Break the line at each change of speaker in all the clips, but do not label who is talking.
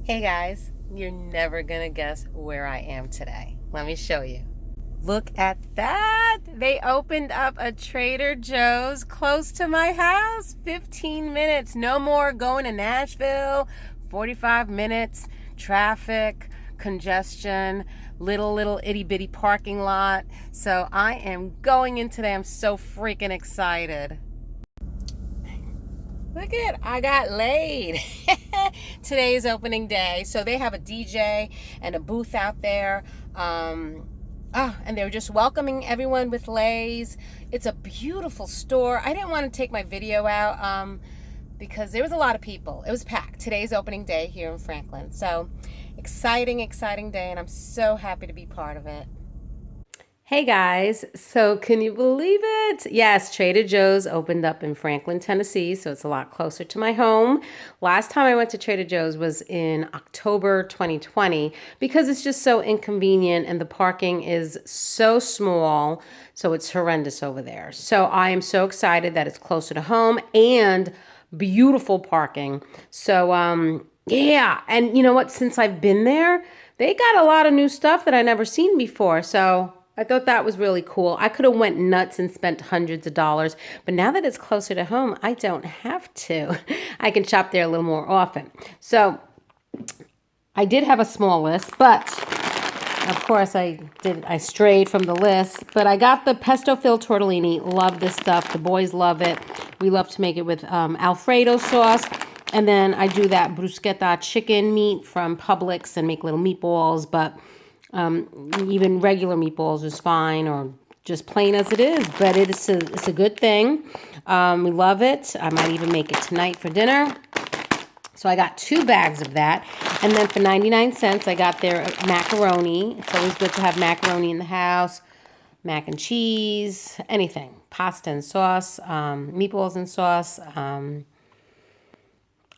Hey guys, you're never gonna guess where I am today. Let me show you. Look at that! They opened up a Trader Joe's close to my house. 15 minutes. No more going to Nashville. 45 minutes. Traffic, congestion, little itty bitty parking lot. So I am going in today. I'm so freaking excited. Look at, I got laid. Today's opening day. So they have a DJ and a booth out there. And they're just welcoming everyone with leis. It's a beautiful store. I didn't want to take my video out because there was a lot of people. It was packed. Today's opening day here in Franklin. So exciting day, and I'm so happy to be part of it. Hey guys, so can you believe it? Yes, Trader Joe's opened up in Franklin, Tennessee, so it's a lot closer to my home. Last time I went to Trader Joe's was in October 2020 because it's just so inconvenient and the parking is so small, so it's horrendous over there. So I am so excited that it's closer to home and beautiful parking. So yeah, and you know what? Since I've been there, they got a lot of new stuff that I never seen before, so I thought that was really cool. I could have went nuts and spent hundreds of dollars, but now that it's closer to home, I don't have to. I can shop there a little more often. So I did have a small list, but of course I strayed from the list, but I got the pesto filled tortellini. Love this stuff. The boys love it. We love to make it with Alfredo sauce. And then I do that bruschetta chicken meat from Publix and make little meatballs, but even regular meatballs is fine, or just plain as it is, but it's a good thing. We love it. I might even make it tonight for dinner. So I got 2 bags of that. And then for 99 cents, I got their macaroni. It's always good to have macaroni in the house, mac and cheese, anything, pasta and sauce, meatballs and sauce,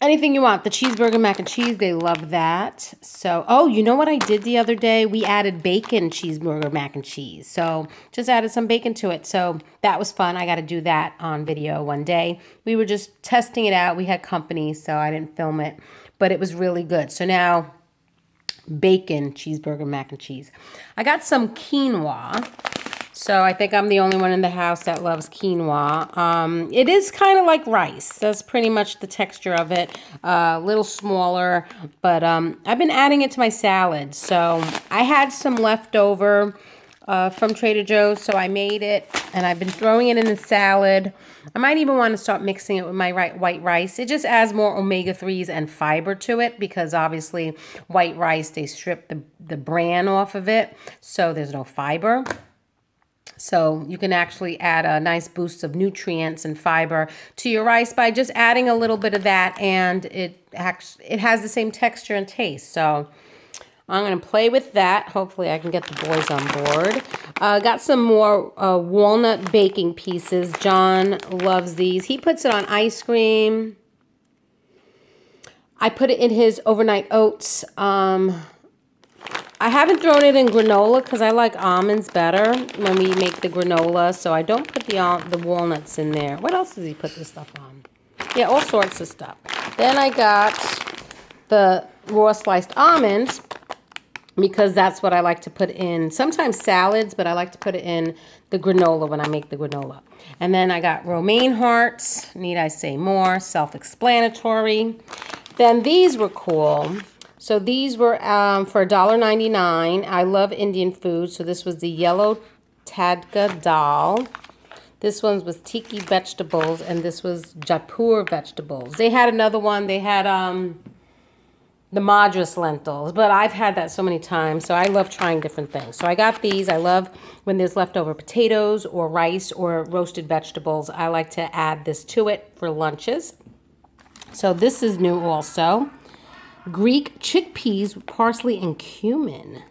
anything you want. The cheeseburger mac and cheese, they love that. So, oh, you know what I did the other day? We added bacon cheeseburger mac and cheese. So just added some bacon to it. So that was fun. I got to do that on video one day. We were just testing it out. We had company, so I didn't film it. But it was really good. So now, bacon cheeseburger mac and cheese. I got some quinoa. So I think I'm the only one in the house that loves quinoa. It is kind of like rice. That's pretty much the texture of it. A little smaller, but I've been adding it to my salad. So I had some leftover from Trader Joe's, so I made it, and I've been throwing it in the salad. I might even want to start mixing it with my white rice. It just adds more omega-3s and fiber to it because obviously white rice, they strip the bran off of it, so there's no fiber. So you can actually add a nice boost of nutrients and fiber to your rice by just adding a little bit of that, and it has the same texture and taste. So I'm going to play with that. Hopefully I can get the boys on board. Got some more walnut baking pieces. John loves these. He puts it on ice cream. I put it in his overnight oats. I haven't thrown it in granola because I like almonds better when we make the granola, so I don't put the walnuts in there. What else does he put this stuff on? Yeah, all sorts of stuff. Then I got the raw sliced almonds because that's what I like to put in sometimes salads, but I like to put it in the granola when I make the granola. And then I got Romaine Hearts. Need I say more? Self-explanatory. Then these were cool. So these were for $1.99. I love Indian food. So this was the yellow tadka dal. This one was tiki vegetables, and this was Jaipur vegetables. They had another one. They had the Madras lentils, but I've had that so many times. So I love trying different things. So I got these. I love when there's leftover potatoes or rice or roasted vegetables. I like to add this to it for lunches. So this is new also. Greek chickpeas with parsley and cumin.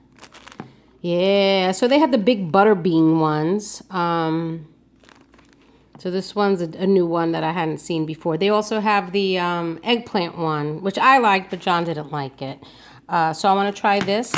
Yeah, so they had the big butter bean ones. So this one's a new one that I hadn't seen before. They also have the eggplant one, which I liked, but John didn't like it. So I want to try this.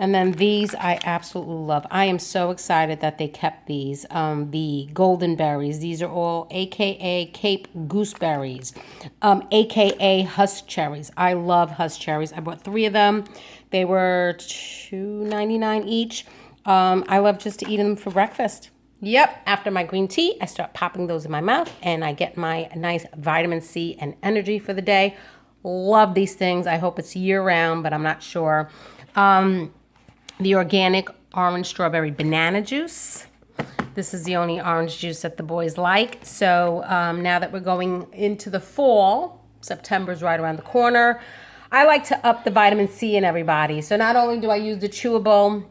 And then these I absolutely love. I am so excited that they kept these. The golden berries. These are all AKA Cape gooseberries, AKA husk cherries. I love husk cherries. I bought 3 of them. They were $2.99 each. I love just to eat them for breakfast. Yep, after my green tea, I start popping those in my mouth and I get my nice vitamin C and energy for the day. Love these things. I hope it's year round, but I'm not sure. The organic orange strawberry banana juice. This is the only orange juice that the boys like. So now that we're going into the fall, September's right around the corner, I like to up the vitamin C in everybody. So not only do I use the chewable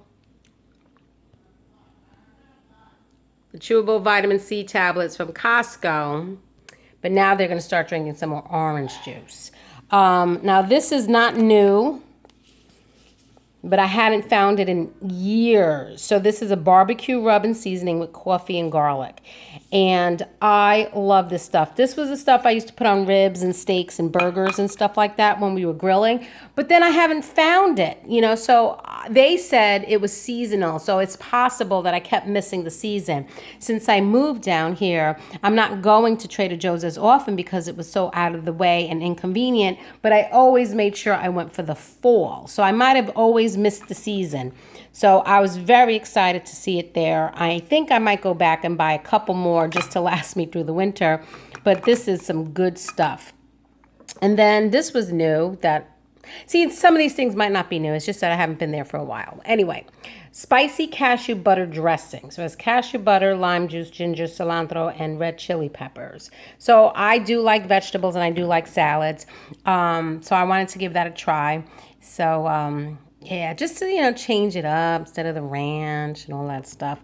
vitamin C tablets from Costco, but now they're going to start drinking some more orange juice. Now this is not new, but I hadn't found it in years. So this is a barbecue rub and seasoning with coffee and garlic. And I love this stuff. This was the stuff I used to put on ribs and steaks and burgers and stuff like that when we were grilling. But then I haven't found it, so they said it was seasonal. So it's possible that I kept missing the season. Since I moved down here, I'm not going to Trader Joe's as often because it was so out of the way and inconvenient. But I always made sure I went for the fall. So I might have always missed the season. So I was very excited to see it there. I think I might go back and buy a couple more just to last me through the winter. But this is some good stuff. And then this was new some of these things might not be new. It's just that I haven't been there for a while. Anyway, spicy cashew butter dressing. So it's cashew butter, lime juice, ginger, cilantro, and red chili peppers. So I do like vegetables and I do like salads. So I wanted to give that a try. So yeah, just to, change it up instead of the ranch and all that stuff.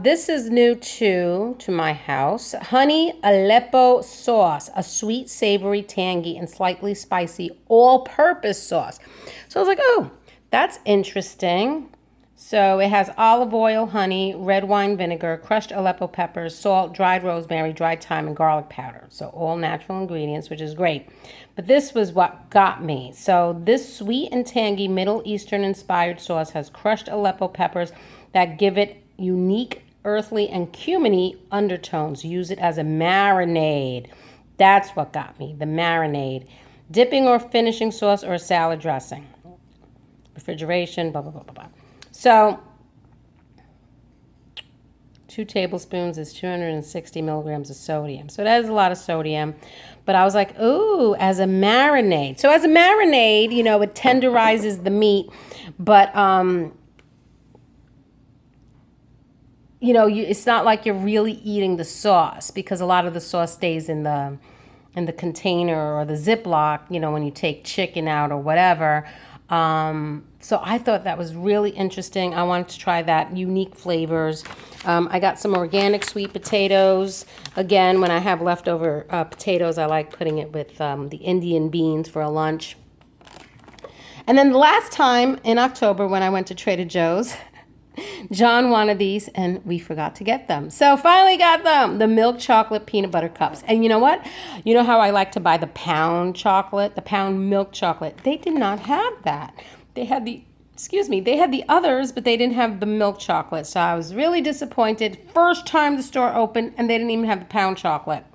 This is new to my house. Honey Aleppo sauce, a sweet, savory, tangy, and slightly spicy all-purpose sauce. So I was like, oh, that's interesting. So it has olive oil, honey, red wine vinegar, crushed Aleppo peppers, salt, dried rosemary, dried thyme, and garlic powder. So all natural ingredients, which is great. But this was what got me. So this sweet and tangy Middle Eastern inspired sauce has crushed Aleppo peppers that give it unique earthly and cuminy undertones. Use it as a marinade. That's what got me, the marinade. Dipping or finishing sauce or a salad dressing. Refrigeration, blah, blah, blah, blah, blah. So 2 tablespoons is 260 milligrams of sodium. So that is a lot of sodium. But I was like, ooh, as a marinade. So as a marinade, it tenderizes the meat. But, it's not like you're really eating the sauce because a lot of the sauce stays in the container or the Ziploc, when you take chicken out or whatever. So I thought that was really interesting. I wanted to try that, unique flavors. I got some organic sweet potatoes. Again, when I have leftover potatoes, I like putting it with the Indian beans for a lunch. And then the last time in October when I went to Trader Joe's, John wanted these and we forgot to get them. So finally got them, the milk chocolate peanut butter cups. And you know what? You know how I like to buy the pound chocolate, the pound milk chocolate? They did not have that. They had the others, but they didn't have the milk chocolate. So I was really disappointed. First time the store opened and they didn't even have the pound chocolate.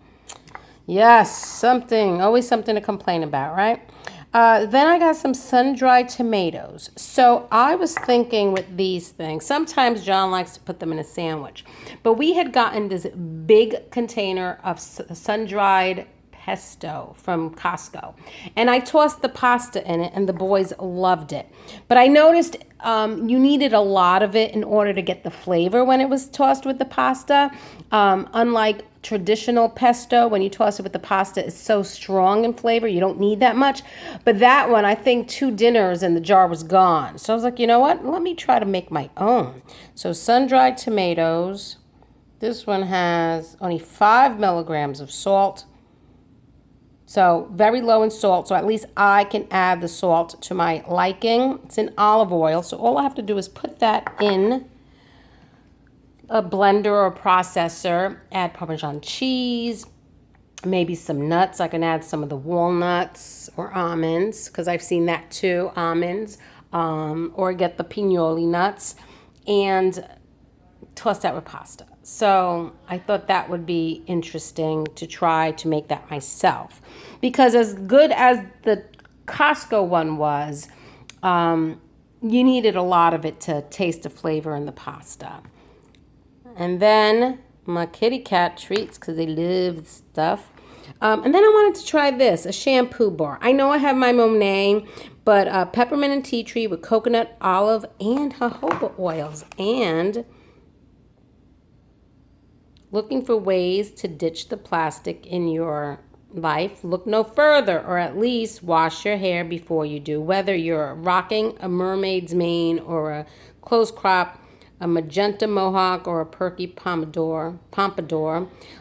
Yes, always something to complain about, right? Then I got some sun-dried tomatoes. So I was thinking with these things, sometimes John likes to put them in a sandwich. But we had gotten this big container of sun-dried pesto from Costco. And I tossed the pasta in it and the boys loved it. But I noticed you needed a lot of it in order to get the flavor when it was tossed with the pasta. Unlike traditional pesto, when you toss it with the pasta, it's so strong in flavor, you don't need that much. But that one, I think 2 dinners and the jar was gone. So I was like, you know what? Let me try to make my own. So sun-dried tomatoes. This one has only 5 milligrams of salt. So very low in salt, so at least I can add the salt to my liking. It's in olive oil, so all I have to do is put that in a blender or a processor, add Parmesan cheese, maybe some nuts. I can add some of the walnuts or almonds, because I've seen that too, almonds. or get the pinoli nuts and toss that with pasta. So I thought that would be interesting to try to make that myself. Because as good as the Costco one was, you needed a lot of it to taste the flavor in the pasta. And then my kitty cat treats, because they love stuff. And then I wanted to try this, a shampoo bar. I know I have my Monet, but peppermint and tea tree with coconut, olive, and jojoba oils. And looking for ways to ditch the plastic in your life, look no further, or at least wash your hair before you do. Whether you're rocking a mermaid's mane or a close crop, a magenta mohawk or a perky pompadour,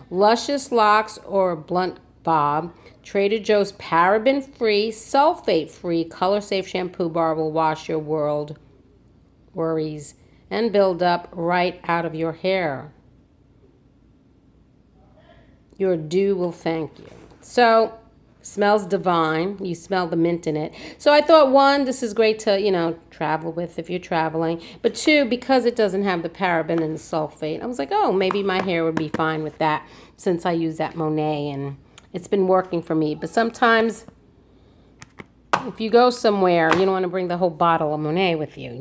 luscious locks or a blunt bob, Trader Joe's paraben-free, sulfate-free, color-safe shampoo bar will wash your world worries and build up right out of your hair. Your dew will thank you. So, smells divine. You smell the mint in it. So I thought, one, this is great to, travel with if you're traveling. But two, because it doesn't have the paraben and the sulfate, I was like, oh, maybe my hair would be fine with that since I use that Monet and it's been working for me. But sometimes if you go somewhere, you don't want to bring the whole bottle of Monet with you,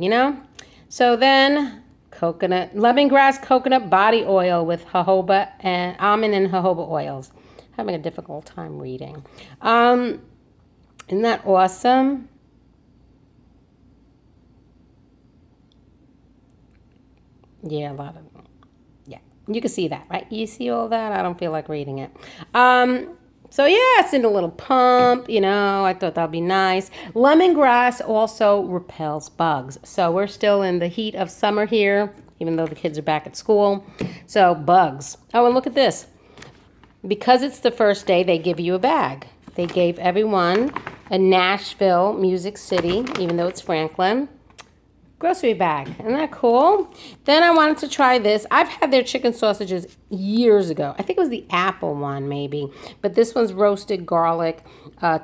So then lemongrass coconut body oil with jojoba and almond and jojoba oils. Having a difficult time reading. Isn't that awesome? Yeah, you can see that, right? You see all that? I don't feel like reading it. So yeah, it's in a little pump, I thought that'd be nice. Lemongrass also repels bugs. So we're still in the heat of summer here, even though the kids are back at school. So bugs. Oh, and look at this. Because it's the first day, they give you a bag. They gave everyone a Nashville, Music City, even though it's Franklin, grocery bag. Isn't that cool? Then I wanted to try this. I've had their chicken sausages years ago. I think it was the apple one, maybe. But this one's roasted garlic,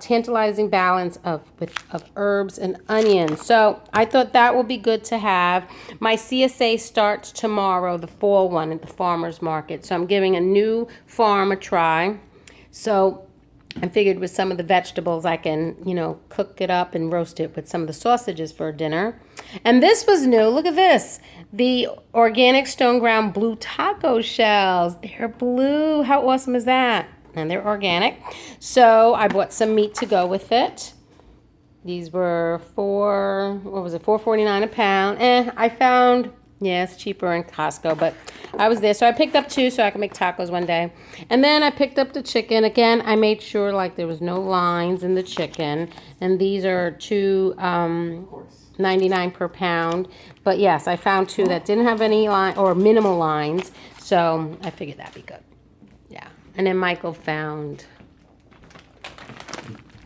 tantalizing balance of herbs and onions. So I thought that will be good to have. My CSA starts tomorrow, the fall one at the farmer's market. So I'm giving a new farm a try. So I figured with some of the vegetables I can, cook it up and roast it with some of the sausages for dinner. And this was new. Look at this. The organic stone ground blue taco shells. They're blue. How awesome is that? And they're organic. So I bought some meat to go with it. These were $4.49 a pound. I found, it's cheaper in Costco, but I was there. So I picked up 2 so I could make tacos one day. And then I picked up the chicken. Again, I made sure there was no lines in the chicken. And these are $2.99 per pound. But yes, I found 2 that didn't have any line or minimal lines. So I figured that'd be good. Yeah. And then Michael found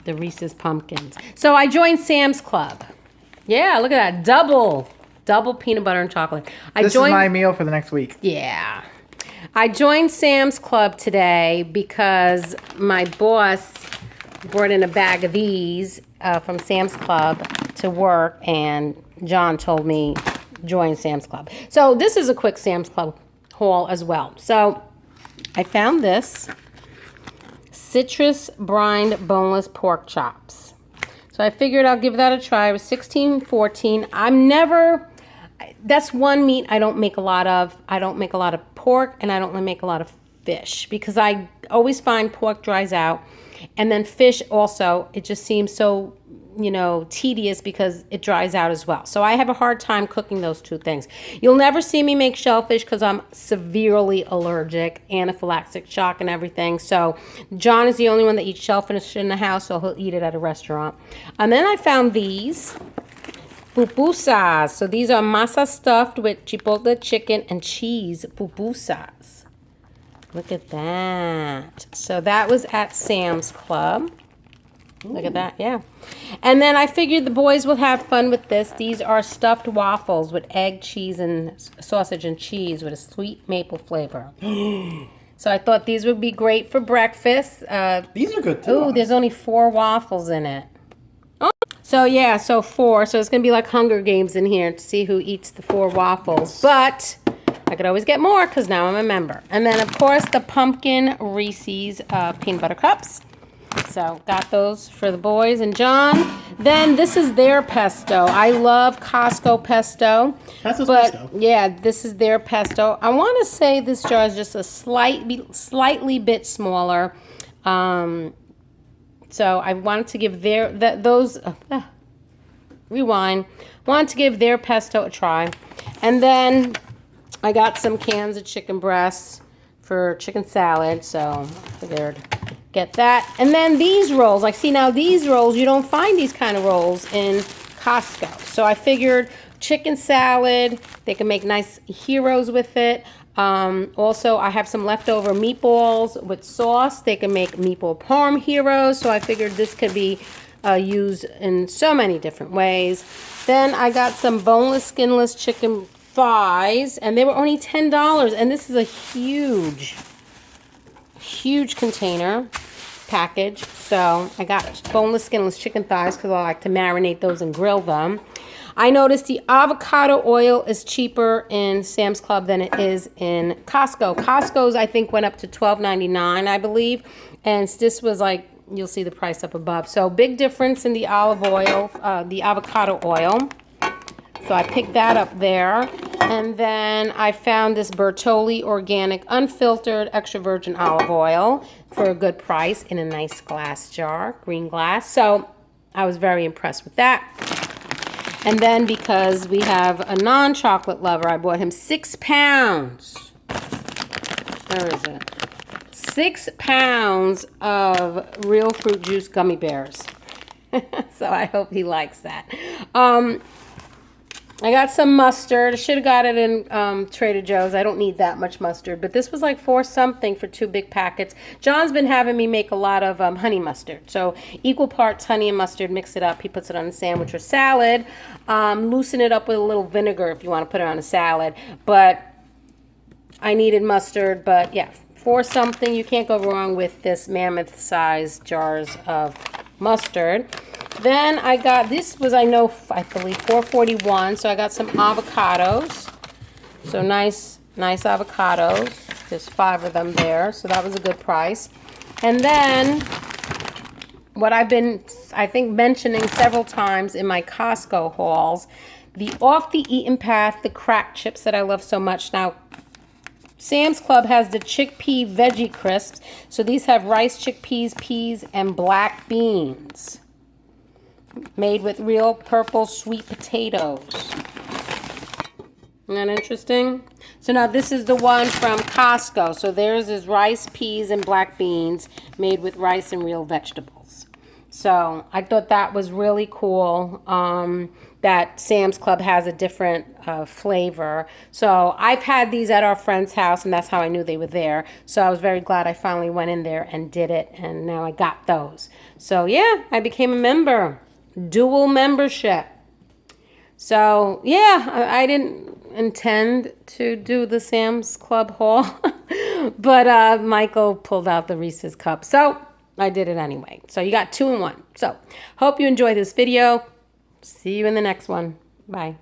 the Reese's pumpkins. So I joined Sam's Club. Yeah, look at that. Double peanut butter and chocolate.
This is my meal for the next week.
Yeah. I joined Sam's Club today because my boss brought in a bag of these from Sam's Club to work, and John told me join Sam's Club. So this is a quick Sam's Club haul as well. So I found this citrus brined boneless pork chops. So I figured I'll give that a try. It was $16.14. That's one meat I don't make a lot of. I don't make a lot of pork, and I don't make a lot of fish because I always find pork dries out. And then fish also, it just seems so, tedious because it dries out as well. So I have a hard time cooking those 2 things. You'll never see me make shellfish because I'm severely allergic, anaphylactic shock and everything. So John is the only one that eats shellfish in the house, so he'll eat it at a restaurant. And then I found these pupusas. So these are masa stuffed with chipotle chicken and cheese pupusas. Look at that. So that was at Sam's Club. Look at that, yeah. And then I figured the boys will have fun with this. These are stuffed waffles with egg, cheese, and sausage and cheese with a sweet maple flavor. So I thought these would be great for breakfast.
These are good too.
Ooh, there's only 4 waffles in it. So yeah, so 4. So it's going to be like Hunger Games in here to see who eats the 4 waffles. But I could always get more because now I'm a member. And then, of course, the pumpkin Reese's peanut butter cups. So got those for the boys and John. Then this is their pesto. I love Costco pesto.
Pesto's
but
pesto.
Yeah, this is their pesto. I want to say this jar is just a slightly bit smaller. So I wanted to give rewind. Wanted to give their pesto a try. And then I got some cans of chicken breasts for chicken salad. So I figured get that. And then these rolls. Like, see, now these rolls, you don't find these kind of rolls in Costco. So I figured chicken salad, they can make nice heroes with it. Also, I have some leftover meatballs with sauce. They can make meatball parm heroes. So I figured this could be used in so many different ways. Then I got some boneless, skinless chicken thighs, and they were only $10. And this is a huge container package. So I got boneless, skinless chicken thighs because I like to marinate those and grill them. I noticed the avocado oil is cheaper in Sam's Club than it is in Costco. Costco's, I think, went up to $12.99, I believe. And this was like, you'll see the price up above. So big difference in the olive oil, the avocado oil. So I picked that up there. And then I found this Bertolli organic unfiltered extra virgin olive oil for a good price in a nice glass jar, green glass. So I was very impressed with that. And then because we have a non-chocolate lover, I bought him 6 pounds. Where is it? 6 pounds of real fruit juice gummy bears. So I hope he likes that. I got some mustard. I should have got it in Trader Joe's. I don't need that much mustard. But this was like $4 something for 2 big packets. John's been having me make a lot of honey mustard. So equal parts honey and mustard. Mix it up. He puts it on a sandwich or salad. Loosen it up with a little vinegar if you want to put it on a salad. But I needed mustard. But yeah, $4 something. You can't go wrong with this mammoth-sized jars of mustard. Then I got, this was, I believe $4.41. So I got some avocados. So nice avocados. There's 5 of them there. So that was a good price. And then what I've been, I think, mentioning several times in my Costco hauls, the off the eaten path, the cracked chips that I love so much. Now, Sam's Club has the chickpea veggie crisps. So these have rice, chickpeas, peas, and black beans. Made with real purple sweet potatoes. Isn't that interesting? So now this is the one from Costco. So theirs is rice, peas, and black beans made with rice and real vegetables. So I thought that was really cool that Sam's Club has a different flavor. So I've had these at our friend's house, and that's how I knew they were there. So I was very glad I finally went in there and did it, and now I got those. So yeah, I became a member. Dual membership. So yeah, I didn't intend to do the Sam's Club haul, but Michael pulled out the Reese's cup, so I did it anyway. So you got 2 in 1. So hope you enjoyed this video. See you in the next one. Bye.